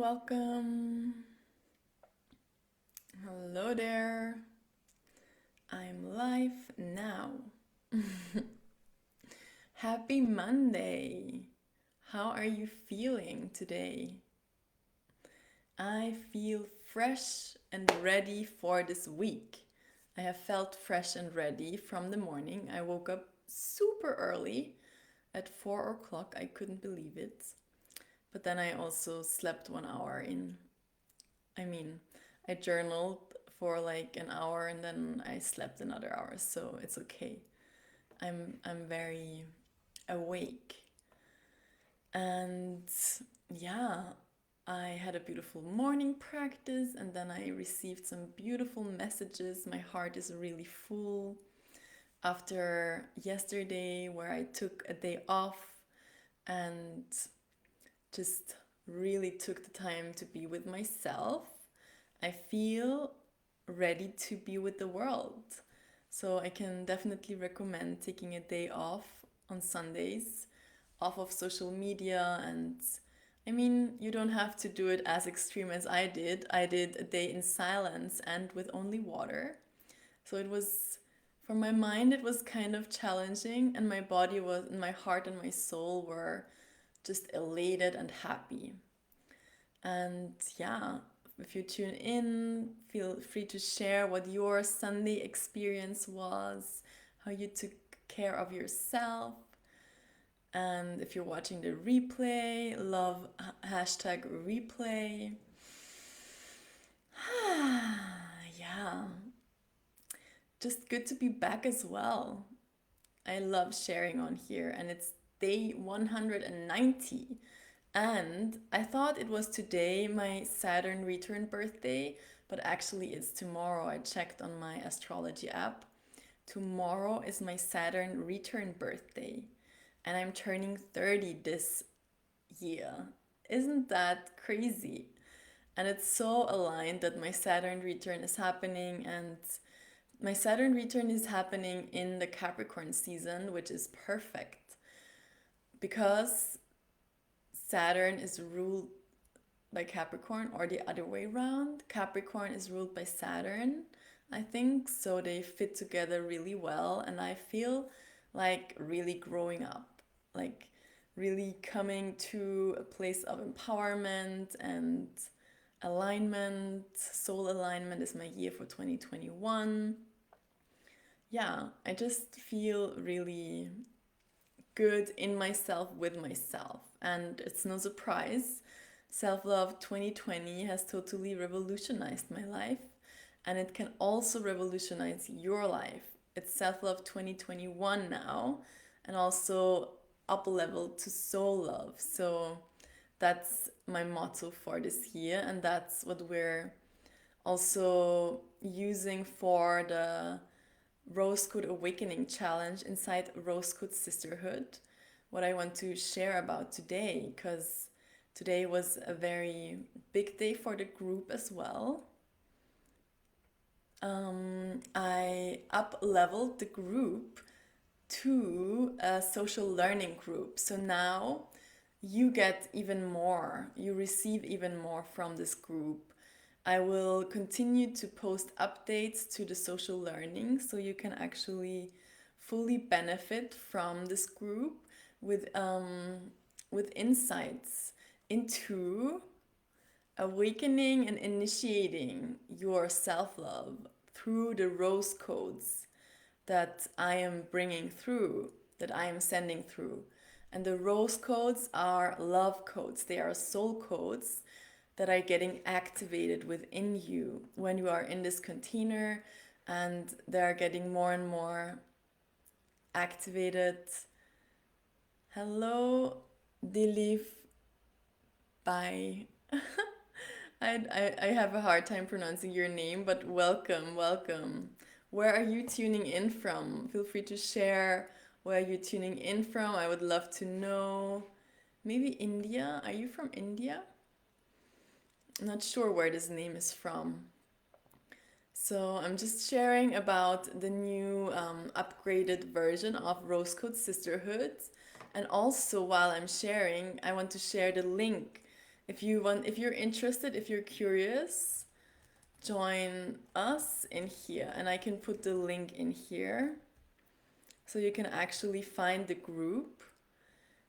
welcome. Hello there. I'm live now. Happy Monday. How are you feeling today? I feel fresh and ready for this week. I have felt fresh and ready from the morning. I woke up super early at 4 o'clock. I couldn't believe it. But then I also slept 1 hour in. I mean, I journaled for like an hour and then I slept another hour, so it's okay. I'm very awake. And yeah, I had a beautiful morning practice and then I received some beautiful messages. My heart is really full after yesterday where I took a day off and just really took the time to be with myself. I feel ready to be with the world. So I can definitely recommend taking a day off on Sundays, off of social media. And I mean, you don't have to do it as extreme as I did. I did a day in silence and with only water. So it was, for my mind, it was kind of challenging, and my body was, and my heart and my soul were just elated and happy. And yeah, if you tune in, feel free to share what your Sunday experience was, how you took care of yourself. And if you're watching the replay, love hashtag replay. Yeah, just good to be back as well. I love sharing on here, and it's day 190. And I thought it was today my Saturn return birthday, but actually it's tomorrow. I checked on my astrology app. Tomorrow is my Saturn return birthday, and I'm turning 30 this year. Isn't that crazy? And it's so aligned that my Saturn return is happening, and my Saturn return is happening in the Capricorn season, which is perfect because Saturn is ruled by Capricorn, or the other way around. Capricorn is ruled by Saturn, I think. So they fit together really well. And I feel like really growing up, like really coming to a place of empowerment and alignment. Soul alignment is my year for 2021. Yeah, I just feel really good in myself with myself. And it's no surprise, Self Love 2020 has totally revolutionized my life, and it can also revolutionize your life. It's Self Love 2021 now, and also up level to Soul Love. So that's my motto for this year, and that's what we're also using for the Rose Code Awakening Challenge inside Rose Code Sisterhood. What I want to share about today, because today was a very big day for the group as well. I up leveled the group to a social learning group. So now you get even more, you receive even more from this group. I will continue to post updates to the social learning so you can actually fully benefit from this group with insights into awakening and initiating your self love through the rose codes that I am bringing through, that I am sending through. And the rose codes are love codes, they are soul codes that are getting activated within you when you are in this container, and they are getting more and more activated. Hello, Dilif. Bye. I have a hard time pronouncing your name, but welcome, welcome. Where are you tuning in from? Feel free to share where you're tuning in from. I would love to know. Maybe India? Are you from India? I'm not sure where this name is from. So I'm just sharing about the new upgraded version of Rose Code Sisterhood. And also, while I'm sharing, I want to share the link if you're interested, if you're curious, join us in here, and I can put the link in here so you can actually find the group,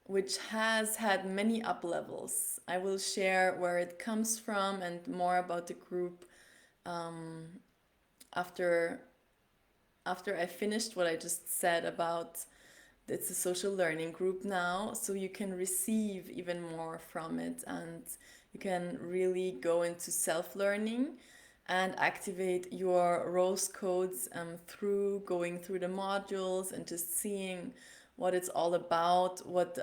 which has had many up levels. I will share where it comes from and more about the group um, after I finished what I just said about it's a social learning group now, so you can receive even more from it, and you can really go into self-learning and activate your rose codes through going through the modules and just seeing what it's all about, what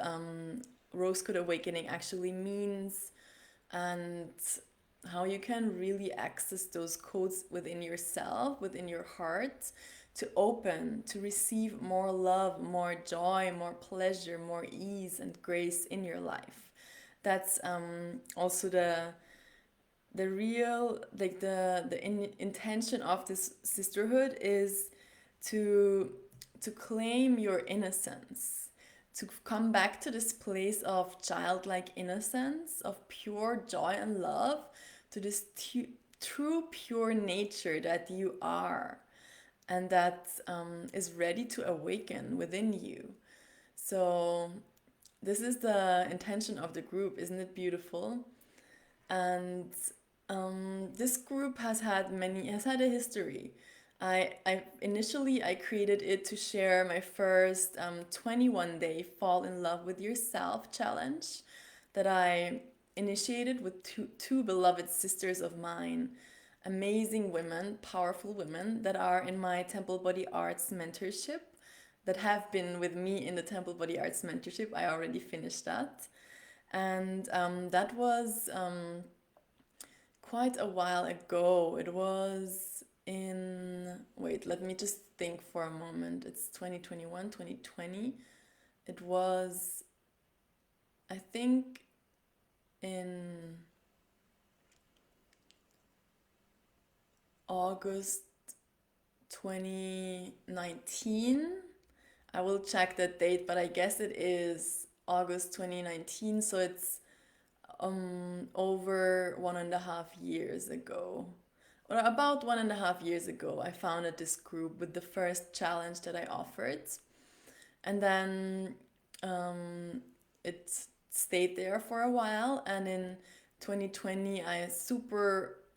rose code awakening actually means, and how you can really access those codes within yourself, within your heart, to open, to receive more love, more joy, more pleasure, more ease and grace in your life. That's also the real, like intention of this sisterhood is to claim your innocence, to come back to this place of childlike innocence, of pure joy and love, to this true pure nature that you are, and that is ready to awaken within you. So this is the intention of the group. Isn't it beautiful? And this group has had a history. I created it to share my first 21-day fall in love with yourself challenge that I initiated with two beloved sisters of mine, amazing women, powerful women that are in my Temple Body Arts mentorship, that have been with me in the Temple Body Arts mentorship. I already finished that. And that was quite a while ago. It was wait, let me just think for a moment. It's 2021, 2020. It was, I think, in August 2019. I will check that date, but I guess it is August 2019, so it's over 1.5 years ago. Or about 1.5 years ago, I founded this group with the first challenge that I offered. And then it stayed there for a while. And in 2020, I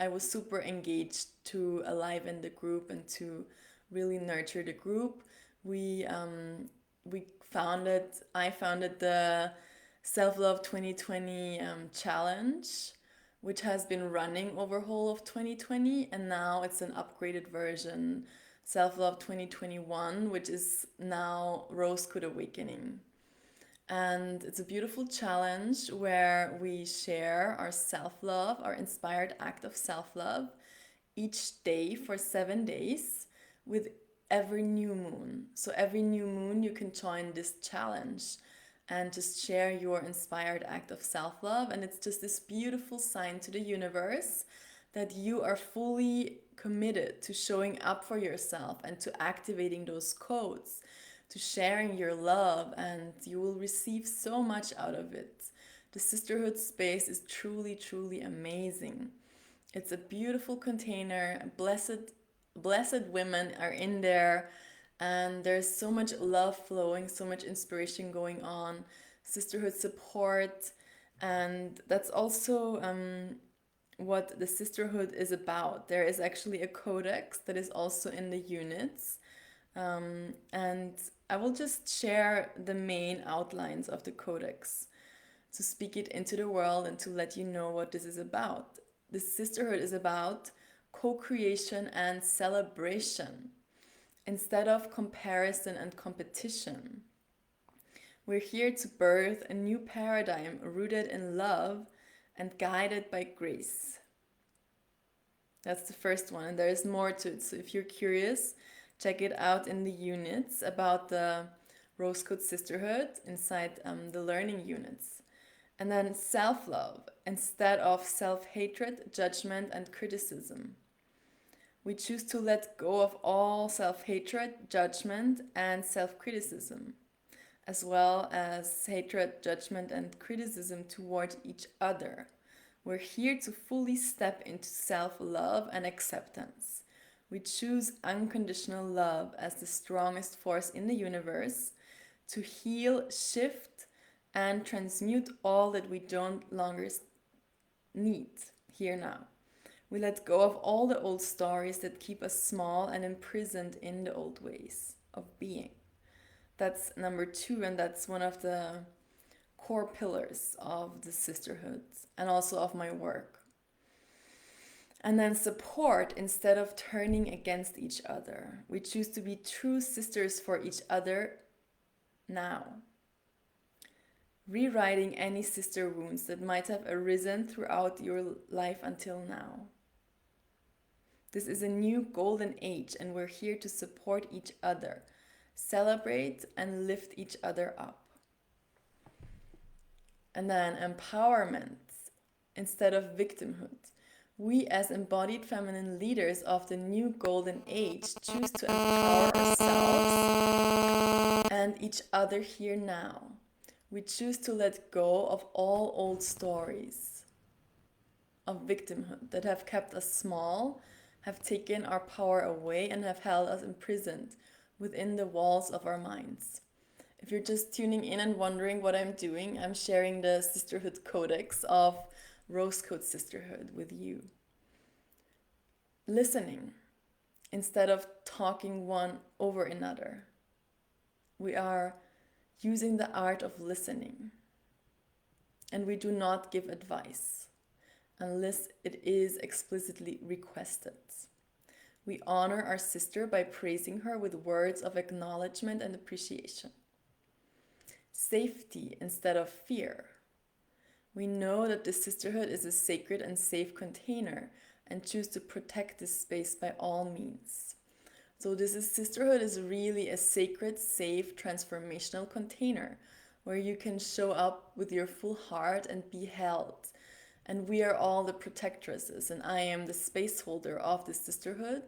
was super engaged to aliven the group and to really nurture the group. We I founded the Self Love 2020 challenge, which has been running over whole of 2020, and now it's an upgraded version, Self Love 2021, which is now Rose Code Awakening. And it's a beautiful challenge where we share our self love, our inspired act of self love, each day for 7 days with every new moon. So every new moon, you can join this challenge and just share your inspired act of self love. And it's just this beautiful sign to the universe that you are fully committed to showing up for yourself and to activating those codes, to sharing your love, and you will receive so much out of it. The sisterhood space is truly, truly amazing. It's a beautiful container. Blessed women are in there, and there's so much love flowing, so much inspiration going on, sisterhood support, and that's also what the sisterhood is about. There is actually a codex that is also in the units, and I will just share the main outlines of the codex to speak it into the world and to let you know what this is about. The sisterhood is about co-creation and celebration instead of comparison and competition. We're here to birth a new paradigm rooted in love and guided by grace. That's the first one, and there is more to it. So if you're curious, check it out in the units about the Rose Code Sisterhood inside the learning units. And then self-love instead of self-hatred, judgment, and criticism. We choose to let go of all self-hatred, judgment, and self-criticism, as well as hatred, judgment, and criticism toward each other. We're here to fully step into self-love and acceptance. We choose unconditional love as the strongest force in the universe to heal, shift, and transmute all that we don't longer need here now. We let go of all the old stories that keep us small and imprisoned in the old ways of being. That's number 2, and that's one of the core pillars of the sisterhood and also of my work. And then support instead of turning against each other. We choose to be true sisters for each other now. Rewriting any sister wounds that might have arisen throughout your life until now. This is a new golden age, and we're here to support each other, celebrate and lift each other up. And then empowerment instead of victimhood. We as embodied feminine leaders of the new golden age choose to empower ourselves and each other here now. We choose to let go of all old stories of victimhood that have kept us small, have taken our power away, and have held us imprisoned within the walls of our minds. If you're just tuning in and wondering what I'm doing, I'm sharing the Sisterhood Codex of Rose Code Sisterhood with you. Listening instead of talking one over another. We are using the art of listening. And we do not give advice unless it is explicitly requested. We honor our sister by praising her with words of acknowledgement and appreciation. Safety instead of fear. We know that the sisterhood is a sacred and safe container and choose to protect this space by all means. So sisterhood is really a sacred, safe, transformational container where you can show up with your full heart and be held. And we are all the protectresses, and I am the space holder of the sisterhood.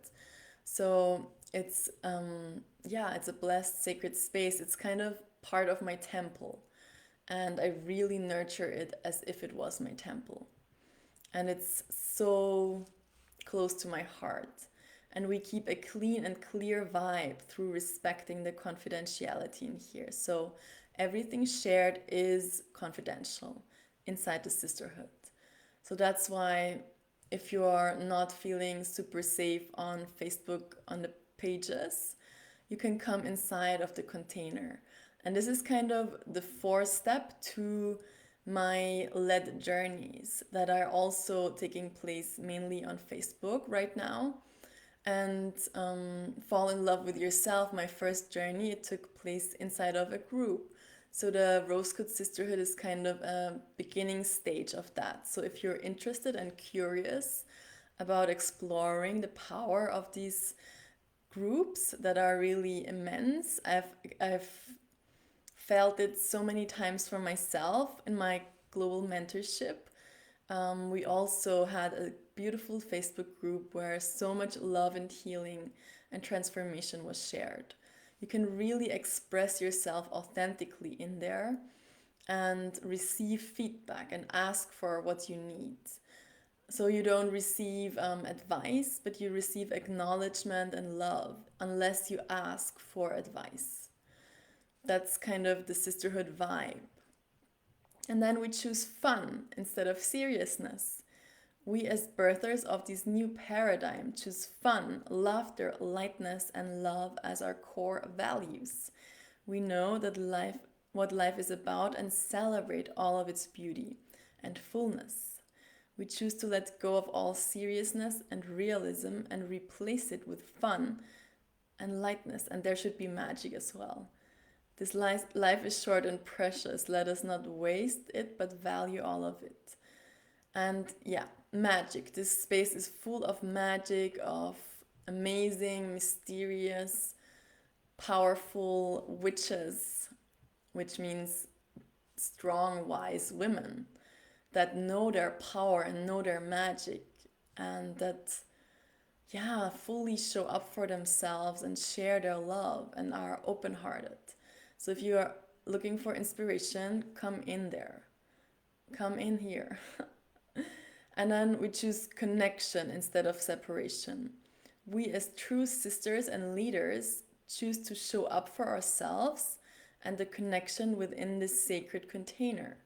So it's a blessed, sacred space. It's kind of part of my temple, and I really nurture it as if it was my temple. And it's so close to my heart. And we keep a clean and clear vibe through respecting the confidentiality in here. So everything shared is confidential inside the sisterhood. So that's why if you are not feeling super safe on Facebook, on the pages, you can come inside of the container. And this is kind of the 4th step to my led journeys that are also taking place mainly on Facebook right now. And fall in love with yourself. My first journey, it took place inside of a group. So the Rose Code Sisterhood is kind of a beginning stage of that. So if you're interested and curious about exploring the power of these groups that are really immense, I've felt it so many times for myself in my global mentorship. We also had a beautiful Facebook group where so much love and healing and transformation was shared. You can really express yourself authentically in there and receive feedback and ask for what you need. So you don't receive advice, but you receive acknowledgement and love unless you ask for advice. That's kind of the sisterhood vibe. And then we choose fun instead of seriousness. We as birthers of this new paradigm choose fun, laughter, lightness, and love as our core values. We know that what life is about and celebrate all of its beauty and fullness. We choose to let go of all seriousness and realism and replace it with fun and lightness, and there should be magic as well. This life is short and precious. Let us not waste it, but value all of it. And magic. This space is full of magic, of amazing, mysterious, powerful witches, which means strong, wise women that know their power and know their magic, and that fully show up for themselves and share their love and are open-hearted. So if you are looking for inspiration, come in there. Come in here. And then we choose connection instead of separation. We, as true sisters and leaders, choose to show up for ourselves and the connection within this sacred container.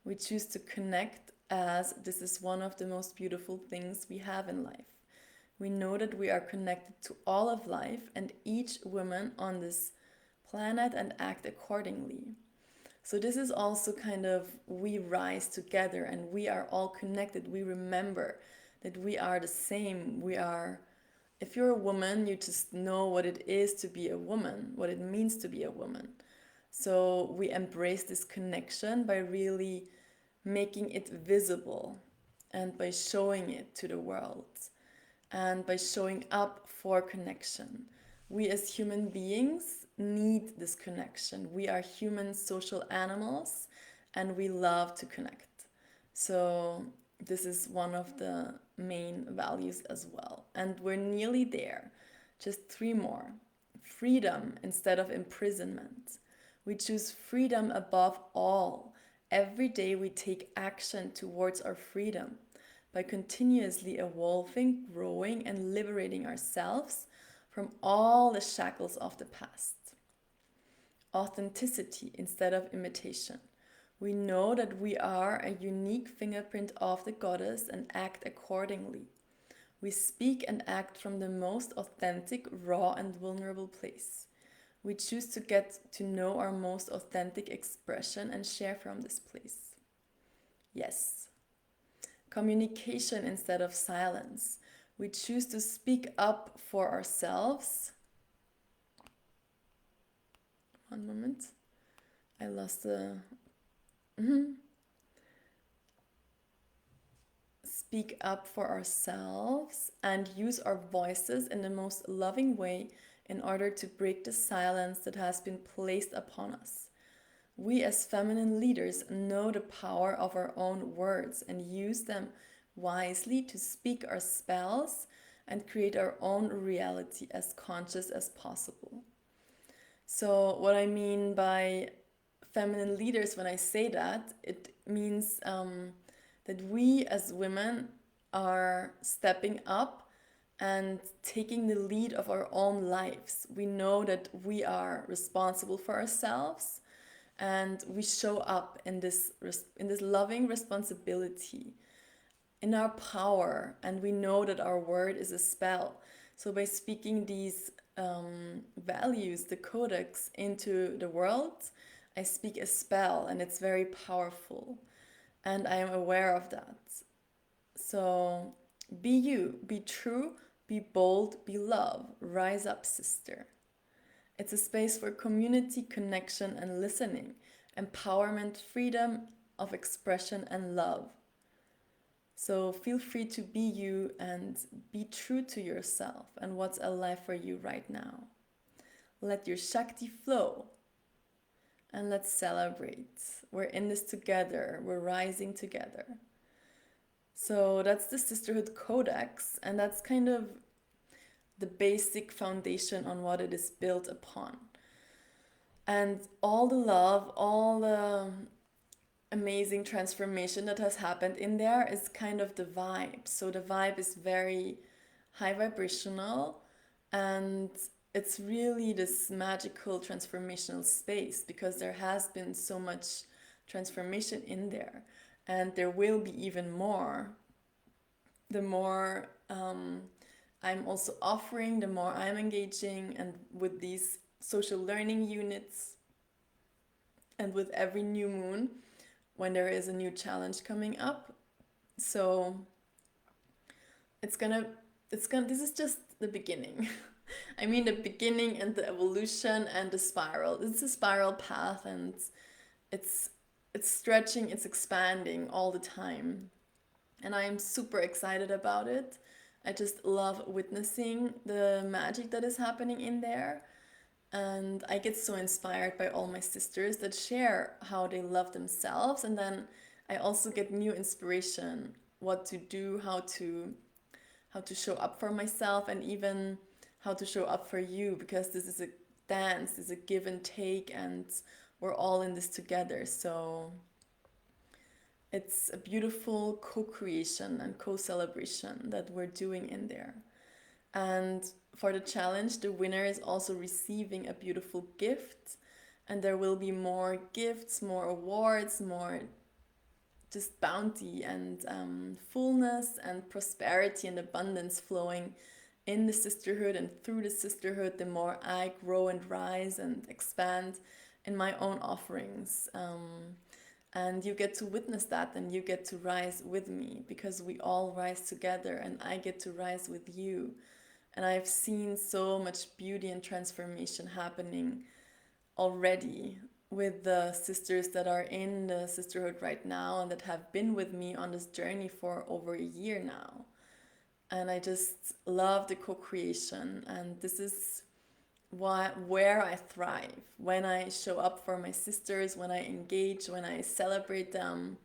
We choose to connect as this is one of the most beautiful things we have in life. We know that we are connected to all of life and each woman on this planet and act accordingly. So this is also kind of we rise together and we are all connected. We remember that we are the same. We are, if you're a woman, you just know what it is to be a woman, what it means to be a woman. So we embrace this connection by really making it visible and by showing it to the world and by showing up for connection. We as human beings need this connection. We are human social animals and we love to connect. So this is one of the main values as well. And we're nearly there. Just 3 more. Freedom instead of imprisonment. We choose freedom above all. Every day we take action towards our freedom by continuously evolving, growing, and liberating ourselves from all the shackles of the past. Authenticity instead of imitation. We know that we are a unique fingerprint of the goddess and act accordingly. We speak and act from the most authentic, raw, and vulnerable place. We choose to get to know our most authentic expression and share from this place. Yes. Communication instead of silence. We choose to speak up for ourselves. One moment. I lost the... Speak up for ourselves and use our voices in the most loving way in order to break the silence that has been placed upon us. We as feminine leaders know the power of our own words and use them wisely to speak our spells and create our own reality as conscious as possible. So what I mean by feminine leaders, when I say that, it means that we as women are stepping up and taking the lead of our own lives. We know that we are responsible for ourselves and we show up in this loving responsibility, in our power, and we know that our word is a spell. So by speaking these values, the codex, into the world, I speak a spell and it's very powerful. And I am aware of that. So be you, be true, be bold, be love. Rise up, sister. It's a space for community, connection, and listening, empowerment, freedom of expression, and love. So feel free to be you and be true to yourself and what's alive for you right now. Let your Shakti flow. And let's celebrate. We're in this together. We're rising together. So that's the Sisterhood Codex, and that's kind of the basic foundation on what it is built upon. And all the love, all the amazing transformation that has happened in there is kind of the vibe. So the vibe is very high vibrational and it's really this magical transformational space because there has been so much transformation in there and there will be even more. The more I'm also offering, the more I'm engaging and with these social learning units and with every new moon when there is a new challenge coming up. So this is just the beginning. I mean the beginning and the evolution and the spiral. It's a spiral path and it's stretching, it's expanding all the time. And I am super excited about it. I just love witnessing the magic that is happening in there. And I get so inspired by all my sisters that share how they love themselves. And then I also get new inspiration, what to do, how to show up for myself, and even how to show up for you, because this is a dance, this is a give and take, and we're all in this together. So It's a beautiful co-creation and co-celebration that we're doing in there. And for the challenge, the winner is also receiving a beautiful gift. And there will be more gifts, more awards, more just bounty and fullness and prosperity and abundance flowing in the sisterhood and through the sisterhood, the more I grow and rise and expand in my own offerings. And you get to witness that and you get to rise with me because we all rise together and I get to rise with you. And I've seen so much beauty and transformation happening already with the sisters that are in the sisterhood right now and that have been with me on this journey for over a year now. And I just love the co-creation, and this is where I thrive, when I show up for my sisters, when I engage, when I celebrate them.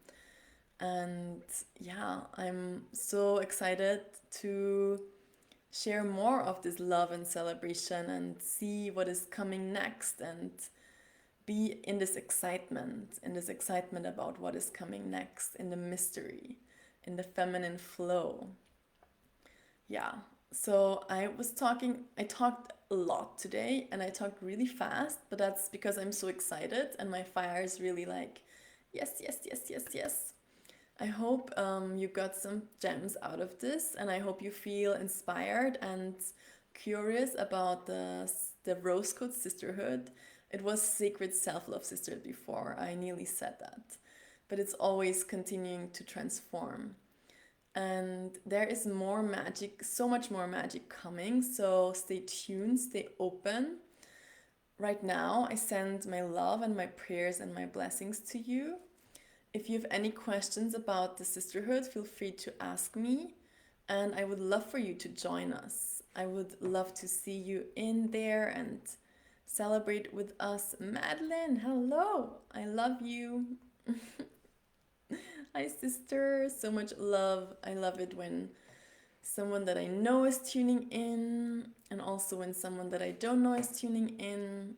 And yeah, I'm so excited to share more of this love and celebration and see what is coming next and be in this excitement about what is coming next, in the mystery, in the feminine flow. Yeah. So I talked a lot today and I talked really fast, but that's because I'm so excited and my fire is really like, yes, yes, yes, yes, yes. I hope you got some gems out of this, and I hope you feel inspired and curious about the Rose Code Sisterhood. It was Sacred Self Love Sisterhood before, I nearly said that, but it's always continuing to transform. And there is more magic, so much more magic coming, so stay tuned, stay open. Right now, I send my love and my prayers and my blessings to you. If you have any questions about the sisterhood, feel free to ask me, and I would love for you to join us. I would love to see you in there and celebrate with us. Madeline, hello! I love you. Hi, sister. So much love. I love it when someone that I know is tuning in, and also when someone that I don't know is tuning in.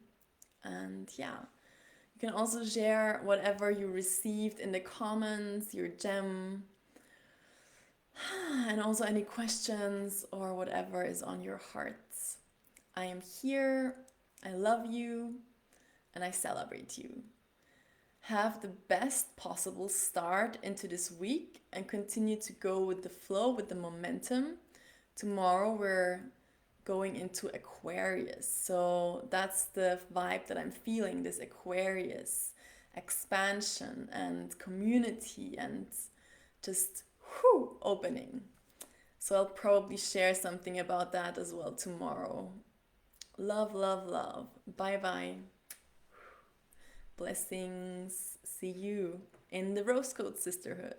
And yeah, you can also share whatever you received in the comments, your gem, and also any questions or whatever is on your heart. I am here, I love you, and I celebrate you. Have the best possible start into this week and continue to go with the flow, with the momentum. Tomorrow we're going into Aquarius. So that's the vibe that I'm feeling, this Aquarius expansion and community and just opening. So I'll probably share something about that as well tomorrow. Love, love, love. Bye bye. Blessings. See you in the Rose Code Sisterhood.